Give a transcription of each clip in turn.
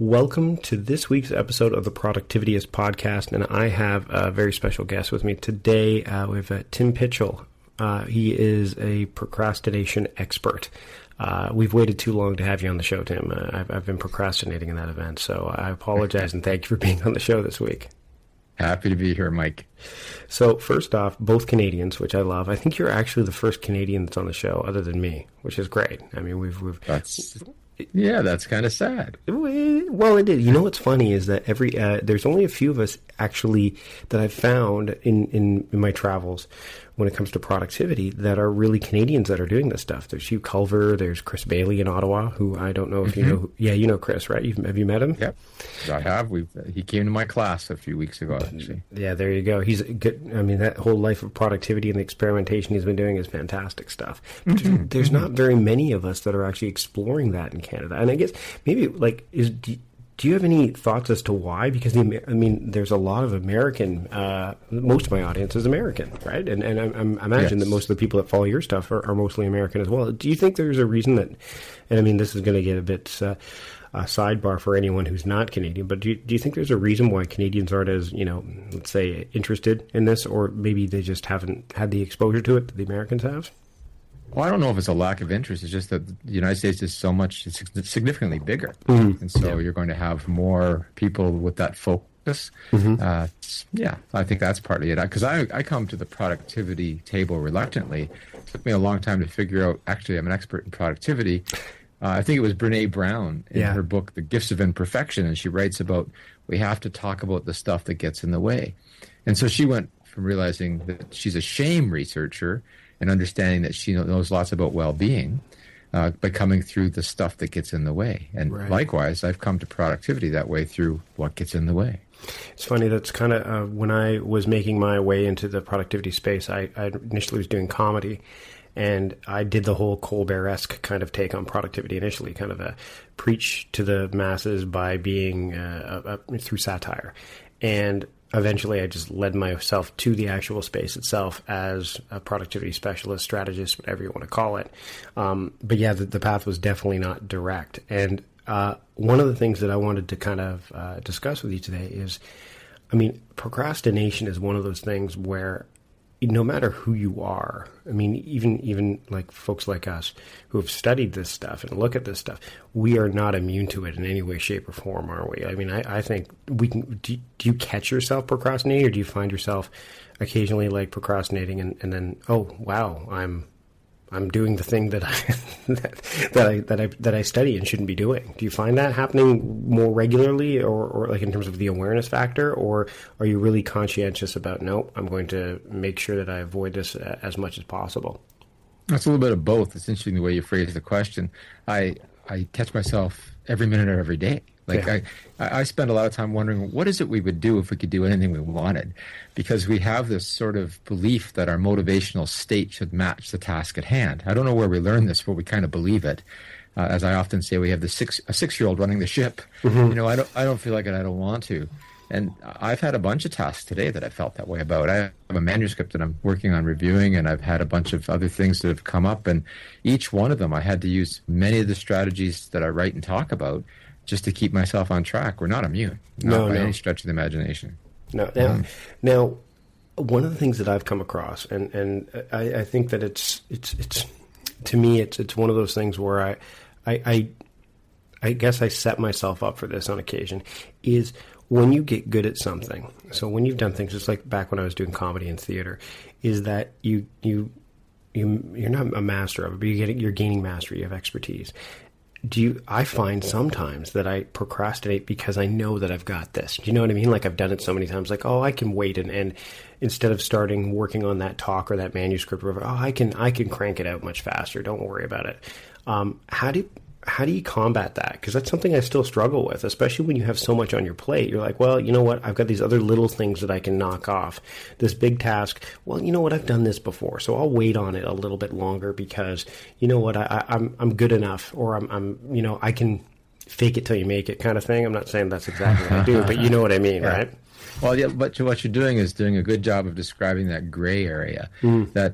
Welcome to this week's episode of the Productivityist podcast, and I have a very special guest with me today. We have Tim Pychyl. He is a procrastination expert. We've waited too long to have you on the show, Tim. I've been procrastinating in that event, so I apologize and thank you for being on the show this week. Happy to be here, Mike. So first off, both Canadians, which I love. I think you're actually the first Canadian that's on the show other than me, which is great. I mean, that's kind of sad. Well, it is. You know what's funny is that there's only a few of us actually that I've found in my travels when it comes to productivity that are really Canadians that are doing this stuff. There's Hugh Culver, there's Chris Bailey in Ottawa, who I don't know if you know. Yeah, you know Chris, right? Have you met him? Yep, I have. He came to my class a few weeks ago, actually. Yeah, there you go. He's good. I mean, that whole life of productivity and the experimentation he's been doing is fantastic stuff. There's not very many of us that are actually exploring that in Canada. And I guess maybe do you have any thoughts as to why? Because there's a lot of American. Most of my audience is American, right? And I imagine that most of the people that follow your stuff are mostly American as well. Do you think there's a reason that? And I mean, this is going to get a bit a sidebar for anyone who's not Canadian. But do you think there's a reason why Canadians aren't as let's say, interested in this, or maybe they just haven't had the exposure to it that the Americans have? Well, I don't know if it's a lack of interest. It's just that the United States is it's significantly bigger. And so you're going to have more people with that focus. I think that's partly it. Because I come to the productivity table reluctantly. It took me a long time to figure out, actually, I'm an expert in productivity. I think it was Brene Brown in her book, The Gifts of Imperfection, and she writes about we have to talk about the stuff that gets in the way. And so she went from realizing that she's a shame researcher and understanding that she knows lots about well-being by coming through the stuff that gets in the way. And likewise, I've come to productivity that way through what gets in the way. It's funny, that's kind of when I was making my way into the productivity space, I initially was doing comedy, and I did the whole Colbert-esque kind of take on productivity initially, kind of a preach to the masses by being through satire. And eventually, I just led myself to the actual space itself as a productivity specialist, strategist, whatever you want to call it. But yeah, the path was definitely not direct. And one of the things that I wanted to kind of discuss with you today is, procrastination is one of those things where no matter who you are, even like folks like us who have studied this stuff and look at this stuff, we are not immune to it in any way, shape, or form, are we? I think we can. Do you catch yourself procrastinating, or do you find yourself occasionally like procrastinating and then, oh wow, I'm doing the thing that I study and shouldn't be doing? Do you find that happening more regularly, or like in terms of the awareness factor, or are you really conscientious about, no, I'm going to make sure that I avoid this as much as possible? It's a little bit of both. It's interesting the way you phrase the question. I catch myself every minute of every day. I spend a lot of time wondering, what is it we would do if we could do anything we wanted? Because we have this sort of belief that our motivational state should match the task at hand. I don't know where we learn this, but we kind of believe it. As I often say, we have a 6-year-old running the ship. I don't feel like it. I don't want to. And I've had a bunch of tasks today that I felt that way about. I have a manuscript that I'm working on reviewing, and I've had a bunch of other things that have come up. And each one of them, I had to use many of the strategies that I write and talk about just to keep myself on track. We're not immune, by any stretch of the imagination. Now, one of the things that I've come across, and I think that it's to me, it's one of those things where I guess I set myself up for this on occasion, is when you get good at something. So when you've done things, just like back when I was doing comedy and theater, is that you're not a master of it, but you're gaining mastery, you have expertise. I find sometimes that I procrastinate because I know that I've got this. Do you know what I mean? Like, I've done it so many times, like, oh, I can wait. And instead of starting working on that talk or that manuscript, or whatever, I can crank it out much faster. Don't worry about it. How do you combat that? Because that's something I still struggle with, especially when you have so much on your plate. You're like, well, you know what? I've got these other little things that I can knock off. This big task, well, you know what? I've done this before, so I'll wait on it a little bit longer because, you know what? I'm good enough, or I can fake it till you make it kind of thing. I'm not saying that's exactly what I do, but you know what I mean, right? Well, yeah, but what you're doing is doing a good job of describing that gray area that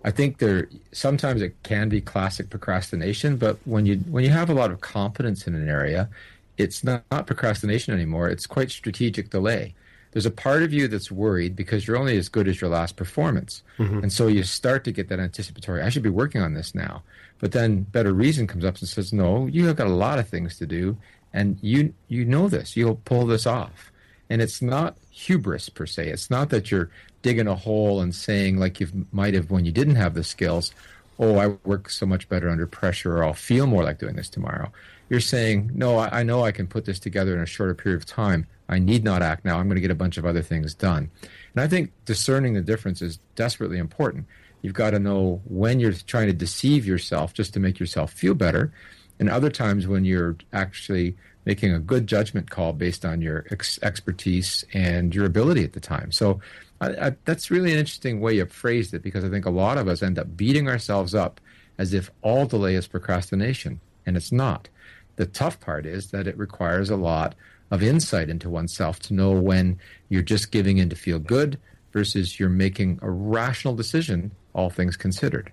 I think sometimes it can be classic procrastination, but when you have a lot of competence in an area, it's not procrastination anymore. It's quite strategic delay. There's a part of you that's worried because you're only as good as your last performance. And so you start to get that anticipatory, I should be working on this now. But then better reason comes up and says, no, you have got a lot of things to do, and you know this. You'll pull this off. And it's not hubris per se. It's not that you're digging a hole and saying, like you might have when you didn't have the skills, oh, I work so much better under pressure, or I'll feel more like doing this tomorrow. You're saying, no, I know I can put this together in a shorter period of time. I need not act now. I'm going to get a bunch of other things done. And I think discerning the difference is desperately important. You've got to know when you're trying to deceive yourself just to make yourself feel better, and other times when you're actually making a good judgment call based on your expertise and your ability at the time. So that's really an interesting way you've phrased it, because I think a lot of us end up beating ourselves up as if all delay is procrastination, and it's not. The tough part is that it requires a lot of insight into oneself to know when you're just giving in to feel good versus you're making a rational decision, all things considered.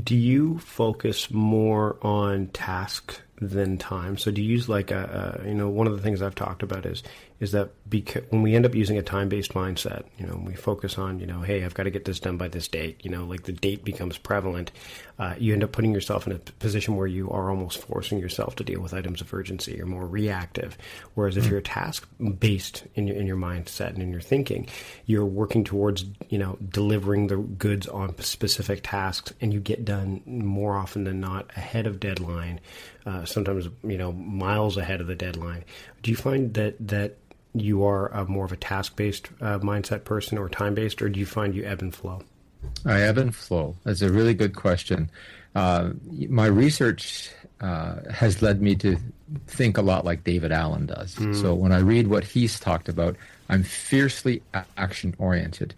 Do you focus more on task than time? So do you use like one of the things I've talked about is that because when we end up using a time-based mindset, we focus on, hey, I've got to get this done by this date, like the date becomes prevalent. You end up putting yourself in a position where you are almost forcing yourself to deal with items of urgency. You're more reactive. Whereas if you're task-based in your mindset and in your thinking, you're working towards, delivering the goods on specific tasks, and you get done more often than not ahead of deadline, sometimes, miles ahead of the deadline. Do you find that you are more of a task-based mindset person or time-based, or do you find you ebb and flow? I ebb and flow. That's a really good question. My research has led me to think a lot like David Allen does. So when I read what he's talked about, I'm fiercely action-oriented.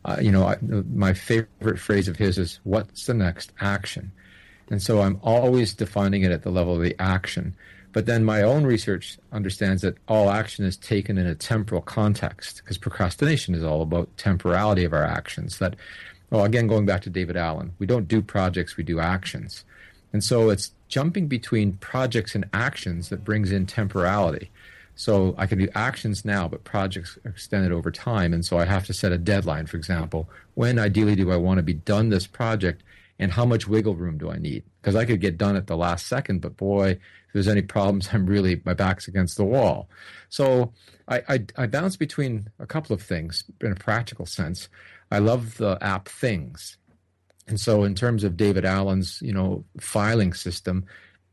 My favorite phrase of his is, what's the next action? And so I'm always defining it at the level of the action. But then my own research understands that all action is taken in a temporal context, because procrastination is all about temporality of our actions. That, again, going back to David Allen, we don't do projects, we do actions. And so it's jumping between projects and actions that brings in temporality. So I can do actions now, but projects are extended over time. And so I have to set a deadline, for example. When ideally do I want to be done this project, and how much wiggle room do I need? Because I could get done at the last second, but boy, if there's any problems, my back's against the wall. So I bounce between a couple of things in a practical sense. I love the app Things. And so in terms of David Allen's, filing system,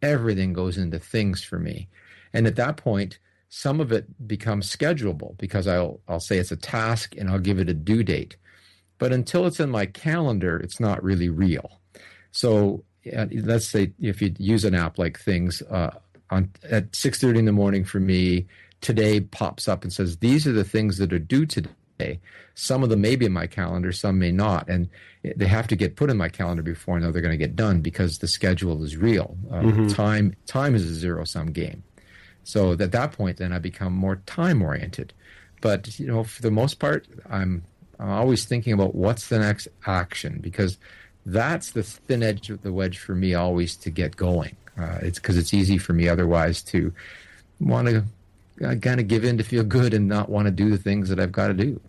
everything goes into Things for me. And at that point, some of it becomes schedulable, because I'll say it's a task and I'll give it a due date. But until it's in my calendar, it's not really real. So let's say if you use an app like Things, at 6:30 in the morning for me, today pops up and says, these are the things that are due today. Some of them may be in my calendar, some may not. And they have to get put in my calendar before I know they're going to get done, because the schedule is real. Time is a zero-sum game. So at that point, then I become more time-oriented. But, for the most part, I'm always thinking about what's the next action, because that's the thin edge of the wedge for me always to get going. It's because it's easy for me otherwise to want to kind of give in to feel good and not want to do the things that I've got to do.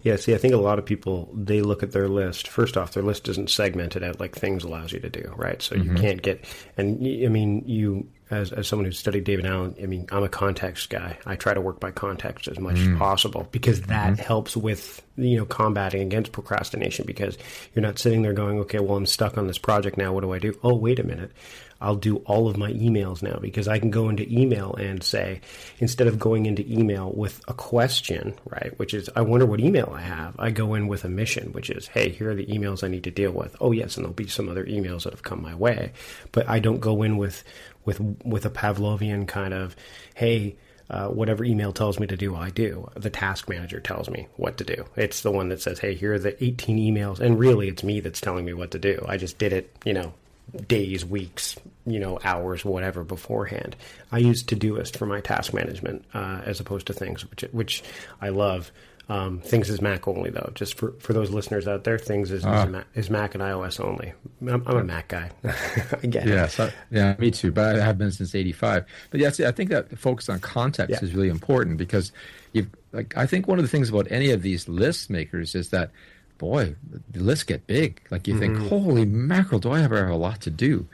Yeah, see, I think a lot of people, they look at their list. First off, their list isn't segmented out like Things allows you to do, right? So you can't get, and I mean, you, as someone who's studied David Allen, I mean, I'm a context guy. I try to work by context as much as possible, because that helps with, combating against procrastination, because you're not sitting there going, okay, well, I'm stuck on this project now. What do I do? Oh, wait a minute. I'll do all of my emails now, because I can go into email and say, instead of going into email with a question, right, which is, I wonder what email I have, I go in with a mission, which is, hey, here are the emails I need to deal with. Oh, yes, and there'll be some other emails that have come my way. But I don't go in with a Pavlovian kind of, hey, whatever email tells me to do, I do. The task manager tells me what to do. It's the one that says, hey, here are the 18 emails. And really, it's me that's telling me what to do. I just did it, days, weeks, hours, whatever beforehand. I use Todoist for my task management, as opposed to Things, which I love. Things is Mac only, though. Just for those listeners out there, Things is Mac and iOS only. I'm a Mac guy. I get it. Yeah, me too. But I have been since '85. But yeah, I think that the focus on context is really important because I think one of the things about any of these list makers is that, boy, the lists get big. Like you think, holy mackerel, do I ever have a lot to do?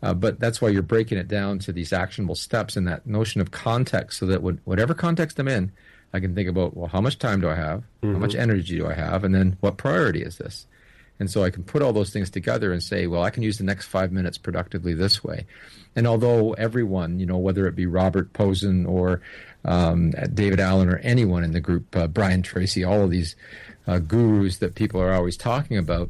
But that's why you're breaking it down to these actionable steps and that notion of context, so that whatever context I'm in, I can think about, well, how much time do I have? How much energy do I have? And then what priority is this? And so I can put all those things together and say, well, I can use the next 5 minutes productively this way. And although everyone, whether it be Robert Posen or David Allen or anyone in the group, Brian Tracy, all of these gurus that people are always talking about,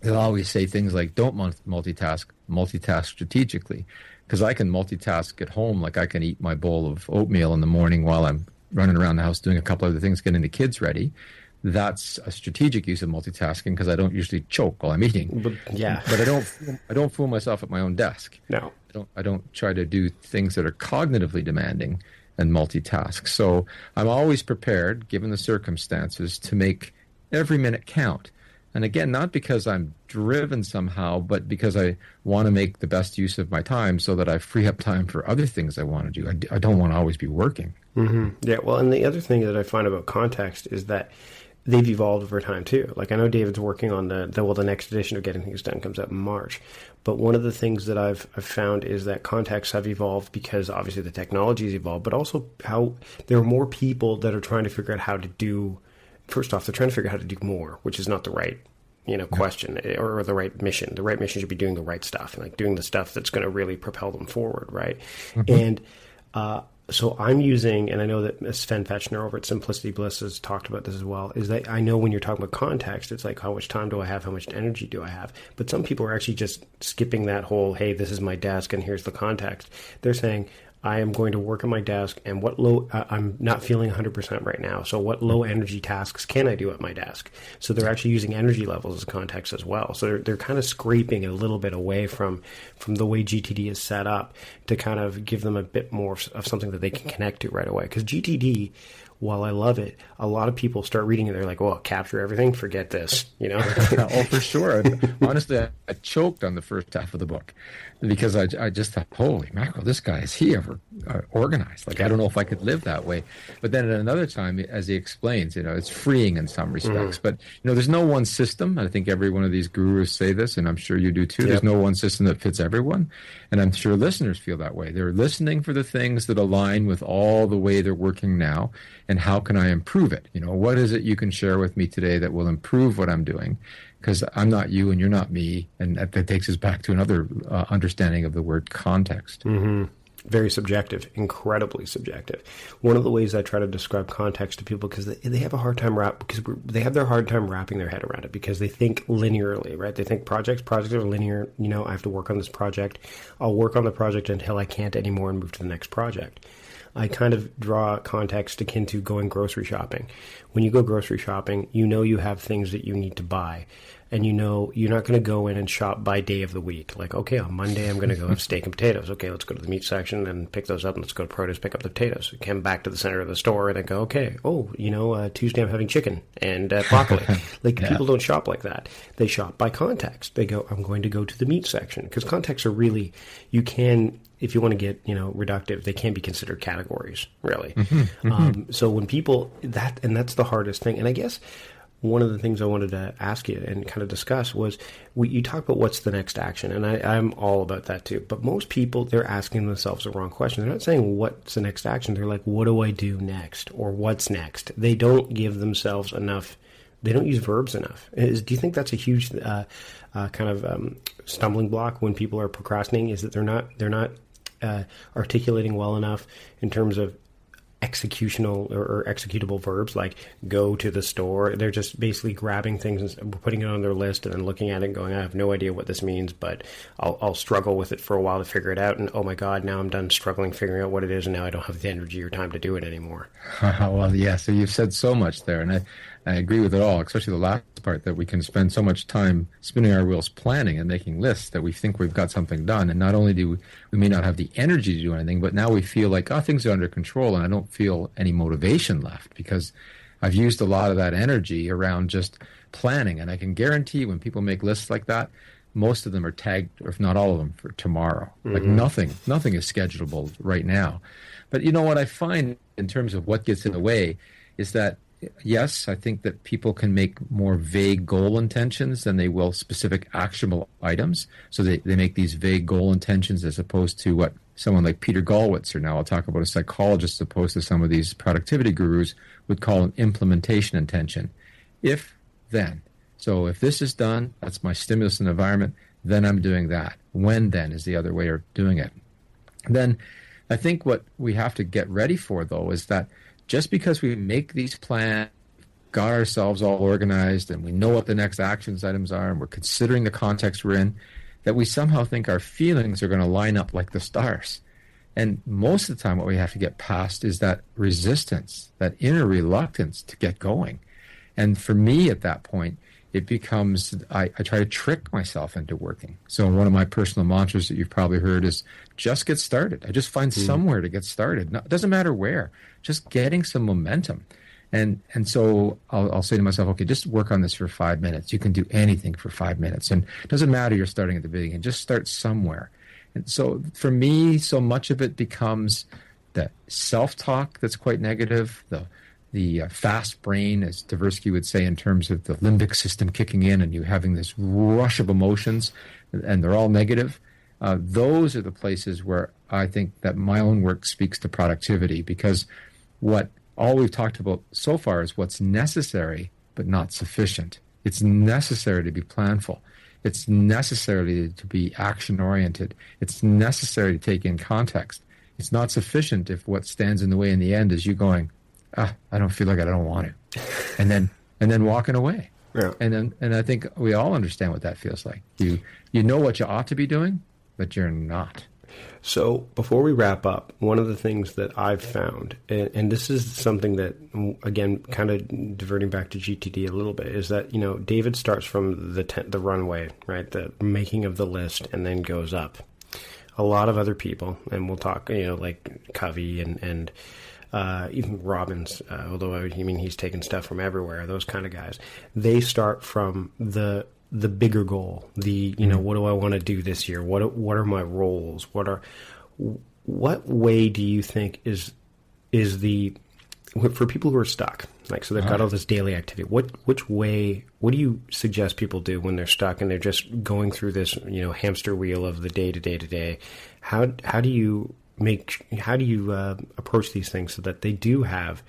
they'll always say things like, don't multitask strategically. Because I can multitask at home, like I can eat my bowl of oatmeal in the morning while I'm running around the house doing a couple other things, getting the kids ready. That's a strategic use of multitasking because I don't usually choke while I'm eating. But I don't fool myself at my own desk. No. I don't try to do things that are cognitively demanding and multitask. So I'm always prepared, given the circumstances, to make every minute count. And again, not because I'm driven somehow, but because I want to make the best use of my time so that I free up time for other things I want to do. I don't want to always be working. Yeah, well, and the other thing that I find about context is that they've evolved over time too. Like I know David's working on the next edition of Getting Things Done comes out in March. But one of the things that I've found is that contexts have evolved because obviously the technology has evolved, but also how there are more people that are trying to figure out how to do. First off, they're trying to figure out how to do more, which is not the right question or the right mission. The right mission should be doing the right stuff and like doing the stuff that's going to really propel them forward, right? And so I'm using, and I know that Sven Fechner over at Simplicity Bliss has talked about this as well, is that I know when you're talking about context, it's like how much time do I have, how much energy do I have? But some people are actually just skipping that whole, hey, this is my desk and here's the context. They're saying, I am going to work on my desk, and I'm not feeling 100% right now. So what low energy tasks can I do at my desk? So they're actually using energy levels as context as well. So they're kind of scraping a little bit away from the way GTD is set up to kind of give them a bit more of something that they can connect to right away. Because GTD, while I love it, a lot of people start reading it. They're like, "Oh, capture everything, forget this." Oh, for sure. Honestly, I choked on the first half of the book because I just thought, "Holy mackerel, this guy is he ever organized?" Like I don't know if I could live that way. But then at another time, as he explains, it's freeing in some respects. But there's no one system. I think every one of these gurus say this, and I'm sure you do too. Yep. There's no one system that fits everyone, and I'm sure listeners feel that way. They're listening for the things that align with all the way they're working now. And how can I improve it? What is it you can share with me today that will improve what I'm doing? Because I'm not you and you're not me. And that takes us back to another understanding of the word context. Very subjective, incredibly subjective. One of the ways I try to describe context to people, because they have a hard time they have their hard time wrapping their head around it because they think linearly, right? They think projects are linear. I have to work on this project. I'll work on the project until I can't anymore and move to the next project. I kind of draw context akin to going grocery shopping. When you go grocery shopping, you have things that you need to buy. And you're not going to go in and shop by day of the week. Like, okay, on Monday I'm going to go have steak and potatoes. Okay, let's go to the meat section and pick those up, and let's go to produce, pick up the potatoes. Come back to the center of the store and then go, okay, Tuesday I'm having chicken and broccoli. People don't shop like that. They shop by context. They go, I'm going to go to the meat section. Because contexts are really, if you want to get, reductive, they can be considered categories, really. So when people, that's the hardest thing. And I guess one of the things I wanted to ask you and kind of discuss was you talk about what's the next action, and I'm all about that too. But most people, they're asking themselves the wrong question. They're not saying what's the next action. They're like, what do I do next, or what's next? They don't give themselves enough. They don't use verbs enough. Do you think that's a huge stumbling block when people are procrastinating? Is that they're not articulating well enough in terms of executional or executable verbs like go to the store? They're just basically grabbing things and putting it on their list and then looking at it and going, I have no idea what this means, but I'll struggle with it for a while to figure it out. And oh my God, now I'm done struggling figuring out what it is, and now I don't have the energy or time to do it anymore. Well, yeah, so you've said so much there, and I agree with it all, especially the last part, that we can spend so much time spinning our wheels planning and making lists that we think we've got something done. And not only do we may not have the energy to do anything, but now we feel like, things are under control, and I don't feel any motivation left because I've used a lot of that energy around just planning. And I can guarantee when people make lists like that, most of them are tagged, or if not all of them, for tomorrow. Like nothing is schedulable right now. But you know what I find in terms of what gets in the way is that, yes, I think that people can make more vague goal intentions than they will specific actionable items. So they make these vague goal intentions as opposed to what someone like Peter Gallwitzer, now I'll talk about a psychologist as opposed to some of these productivity gurus, would call an implementation intention. If, then. So if this is done, that's my stimulus and environment, then I'm doing that. When, then, is the other way of doing it. Then I think what we have to get ready for, though, is that just because we make these plans, got ourselves all organized, and we know what the next actions items are, and we're considering the context we're in, that we somehow think our feelings are going to line up like the stars. And most of the time what we have to get past is that resistance, that inner reluctance to get going. And for me at that point, it becomes, I try to trick myself into working. So one of my personal mantras that you've probably heard is just get started. I just find somewhere to get started. No, it doesn't matter where, just getting some momentum. And so I'll say to myself, okay, just work on this for 5 minutes. You can do anything for 5 minutes. And it doesn't matter you're starting at the beginning. Just start somewhere. And so for me, so much of it becomes the self-talk that's quite negative, the fast brain, as Tversky would say, in terms of the limbic system kicking in and you having this rush of emotions, and they're all negative. Those are the places where I think that my own work speaks to productivity, because all we've talked about so far is what's necessary but not sufficient. It's necessary to be planful. It's necessary to be action-oriented. It's necessary to take in context. It's not sufficient if what stands in the way in the end is you going, I don't feel like it, I don't want to, and then walking away. Yeah. And I think we all understand what that feels like. You know what you ought to be doing, but you're not. So before we wrap up, one of the things that I've found, and this is something that, again, kind of diverting back to GTD a little bit, is that, David starts from the runway, right, the making of the list, and then goes up. A lot of other people, and we'll talk, like Covey and even Robbins, although he's taken stuff from everywhere, those kind of guys, they start from the bigger goal, what do I want to do this year? What are my roles? What way do you think is for people who are stuck? Like, so they've got all this daily activity. What do you suggest people do when they're stuck and they're just going through this, hamster wheel of the day to day to day? How do you approach these things so that they do have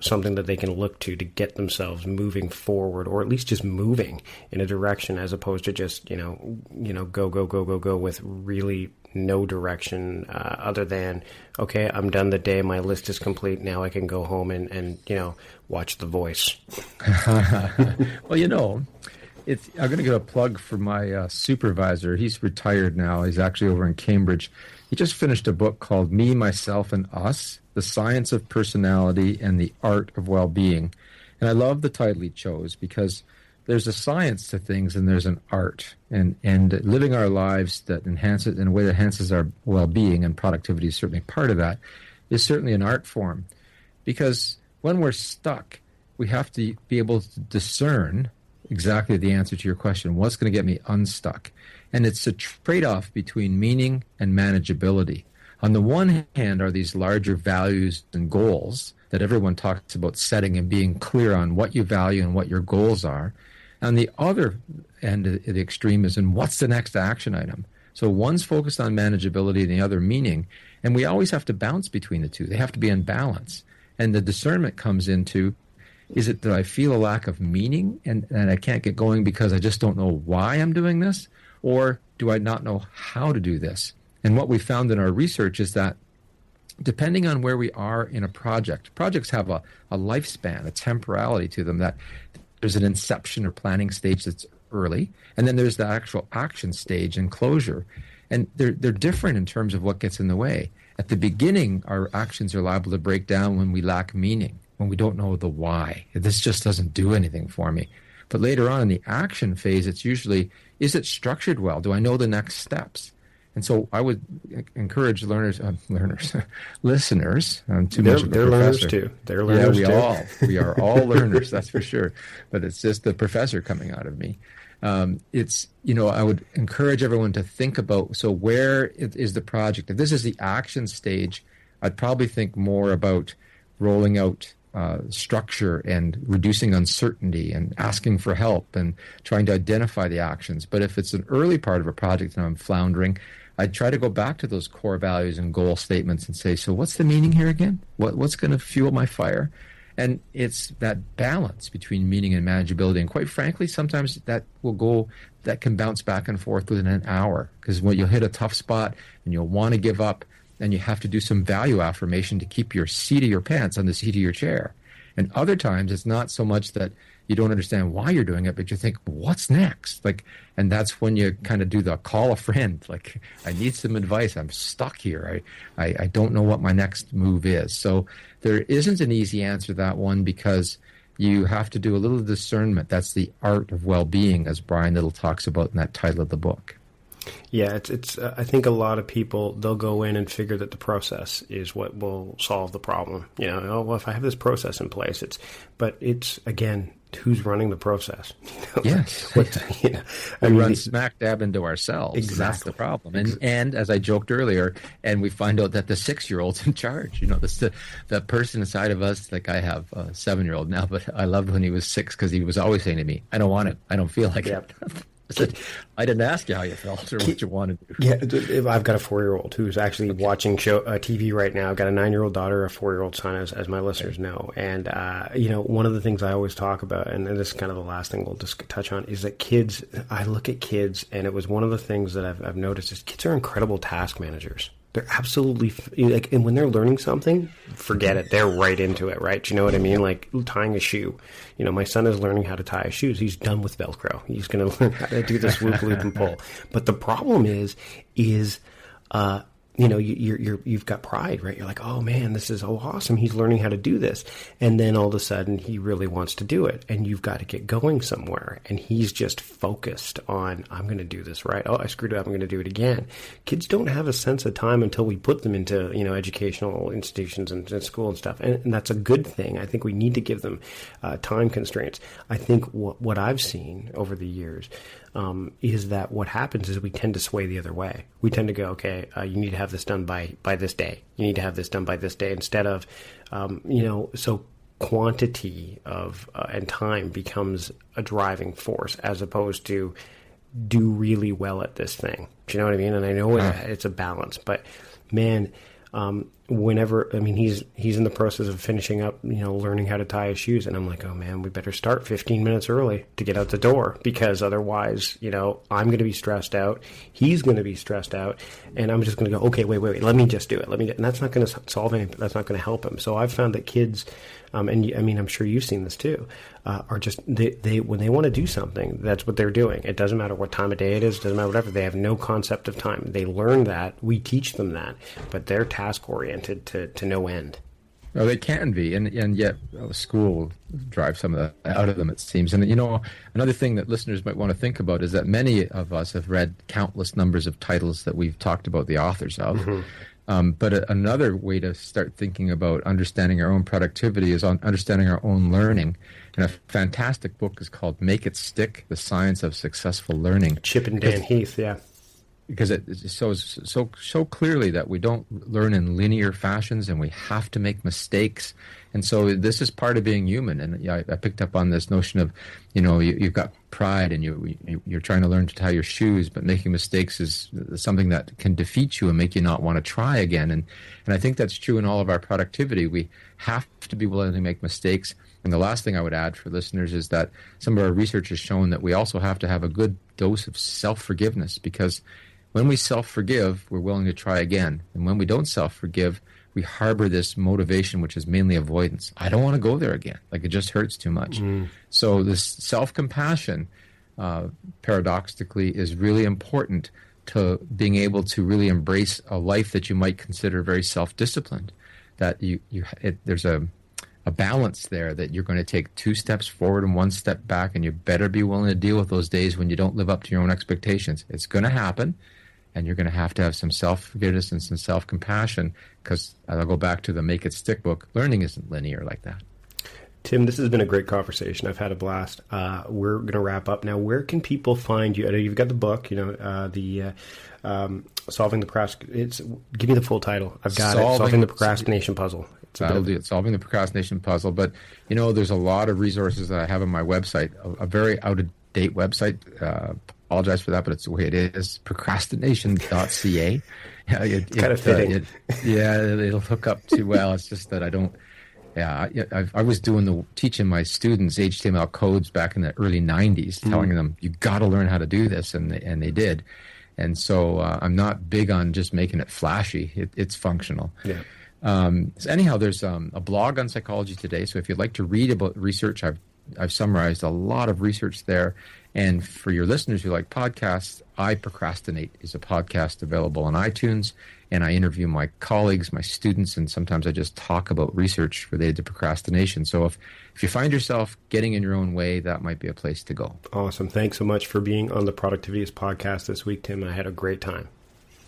something that they can look to get themselves moving forward, or at least just moving in a direction, as opposed to just go with really no direction other than, okay, I'm done the day, my list is complete, now I can go home and watch The Voice. Well, I'm going to get a plug for my supervisor. He's retired now. He's actually over in Cambridge. He just finished a book called Me, Myself, and Us, The Science of Personality and the Art of Well-Being. And I love the title he chose because there's a science to things and there's an art. And living our lives that enhance it in a way that enhances our well-being, and productivity is certainly part of that, is certainly an art form. Because when we're stuck, we have to be able to discern exactly the answer to your question. What's going to get me unstuck? And it's a trade-off between meaning and manageability. On the one hand are these larger values and goals that everyone talks about setting and being clear on what you value and what your goals are. On the other end of the extreme is in what's the next action item. So one's focused on manageability and the other meaning. And we always have to bounce between the two. They have to be in balance. And the discernment comes into, is it that I feel a lack of meaning and I can't get going because I just don't know why I'm doing this? Or do I not know how to do this? And what we found in our research is that depending on where we are in a project, projects have a lifespan, a temporality to them, that there's an inception or planning stage that's early, and then there's the actual action stage and closure. And they're different in terms of what gets in the way. At the beginning, our actions are liable to break down when we lack meaning, when we don't know the why. This just doesn't do anything for me. But later on in the action phase, it's usually, is it structured well? Do I know the next steps? And so I would encourage listeners. I'm too They're, much of a they're learners professor. too. They're learners too. We are all learners, that's for sure. But it's just the professor coming out of me. I would encourage everyone to think about, so where is the project? If this is the action stage, I'd probably think more about rolling out structure and reducing uncertainty and asking for help and trying to identify the actions. But if it's an early part of a project and I'm floundering, I'd try to go back to those core values and goal statements and say, so what's the meaning here again? What's going to fuel my fire? And it's that balance between meaning and manageability. And quite frankly, sometimes that can bounce back and forth within an hour, because when you'll hit a tough spot and you'll want to give up, and you have to do some value affirmation to keep your seat of your pants on the seat of your chair. And other times it's not so much that you don't understand why you're doing it, but you think, what's next? And that's when you kind of do the call a friend. Like, I need some advice. I'm stuck here. I don't know what my next move is. So there isn't an easy answer to that one, because you have to do a little discernment. That's the art of well-being, as Brian Little talks about in that title of the book. Yeah, it's. I think a lot of people, they'll go in and figure that the process is what will solve the problem. Oh, well, if I have this process in place, but it's, again, who's running the process? Yes. We run smack dab into ourselves. Exactly. That's the problem. And as I joked earlier, and we find out that the 6-year-old's in charge. The person inside of us, like I have a 7-year-old now, but I loved when he was 6, because he was always saying to me, I don't want it. I don't feel like it. I said, I didn't ask you how you felt or what you wanted to do. Yeah, I've got a 4-year-old who's actually watching TV right now. I've got a 9-year-old daughter, a 4-year-old son, as my listeners know. And, one of the things I always talk about, and this is kind of the last thing we'll just touch on, is that kids, I look at kids, and it was one of the things that I've noticed is kids are incredible task managers. They're absolutely, and when they're learning something, forget it. They're right into it, right? Do you know what I mean? Like tying a shoe. My son is learning how to tie his shoes. He's done with Velcro. He's going to learn how to do this loop, and pull. But the problem is you've got pride, right? You're like, oh man, this is so awesome. He's learning how to do this. And then all of a sudden he really wants to do it. And you've got to get going somewhere. And he's just focused on, I'm going to do this right. Oh, I screwed up. I'm going to do it again. Kids don't have a sense of time until we put them into, educational institutions and school and stuff. And that's a good thing. I think we need to give them time constraints. I think what I've seen over the years is that what happens is we tend to sway the other way. We tend to go, okay, you need to have this done by this day. You need to have this done by this day, instead of, so quantity of and time becomes a driving force, as opposed to do really well at this thing. Do you know what I mean? And I know it's a balance, but man, he's in the process of finishing up, learning how to tie his shoes. And I'm like, oh man, we better start 15 minutes early to get out the door, because otherwise, I'm going to be stressed out. He's going to be stressed out. And I'm just going to go, okay, wait, let me just do it. And that's not going to solve anything. That's not going to help him. So I've found that kids, I'm sure you've seen this too, are just, they when they want to do something, that's what they're doing. It doesn't matter what time of day it is, it doesn't matter whatever. They have no concept of time. They learn that, we teach them that, but they're task oriented to no end. Well, they can be, and yet school drives some of that out of them, it seems. And another thing that listeners might want to think about is that many of us have read countless numbers of titles that we've talked about the authors of. Mm-hmm. But another way to start thinking about understanding our own productivity is on understanding our own learning. And a fantastic book is called Make It Stick, The Science of Successful Learning. Chip and Dan Heath, yeah. Because it shows so clearly that we don't learn in linear fashions, and we have to make mistakes. And so this is part of being human. And I picked up on this notion of, you've got pride, and you're trying to learn to tie your shoes, but making mistakes is something that can defeat you and make you not want to try again. And I think that's true in all of our productivity. We have to be willing to make mistakes. And the last thing I would add for listeners is that some of our research has shown that we also have to have a good dose of self-forgiveness, because when we self-forgive, we're willing to try again. And when we don't self-forgive, we harbor this motivation, which is mainly avoidance. I don't want to go there again. Like, it just hurts too much. So this self-compassion, paradoxically, is really important to being able to really embrace a life that you might consider very self-disciplined. That there's a balance there, that you're going to take 2 steps forward and 1 step back, and you better be willing to deal with those days when you don't live up to your own expectations. It's going to happen. and you're going to have some self-forgiveness and some self-compassion, because I'll go back to the Make It Stick book. Learning isn't linear like that. Tim, this has been a great conversation. I've had a blast. We're going to wrap up now. Where can people find you? I know you've got the book, Solving the Procrastination. Give me the full title. I've got it. Solving the Procrastination Puzzle. That'll do it. Solving the Procrastination Puzzle. But, there's a lot of resources that I have on my website, a very out-of-date website. Apologize for that, but it's the way it is. Procrastination.ca. Kind of fitting. It'll hook up too well. It's just that I don't. Yeah, I was teaching my students HTML codes back in the early 90s, telling them, you got to learn how to do this, and they did. And so I'm not big on just making it flashy. It's functional. Yeah. So anyhow, there's a blog on Psychology Today, so if you'd like to read about research, I've summarized a lot of research there. And for your listeners who like podcasts, I Procrastinate is a podcast available on iTunes, and I interview my colleagues, my students, and sometimes I just talk about research related to procrastination. So if you find yourself getting in your own way, that might be a place to go. Awesome. Thanks so much for being on the Productivityist podcast this week, Tim. I had a great time.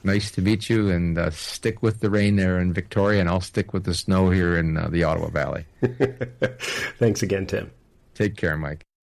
Nice to meet you, and stick with the rain there in Victoria, and I'll stick with the snow here in the Ottawa Valley. Thanks again, Tim. Take care, Mike.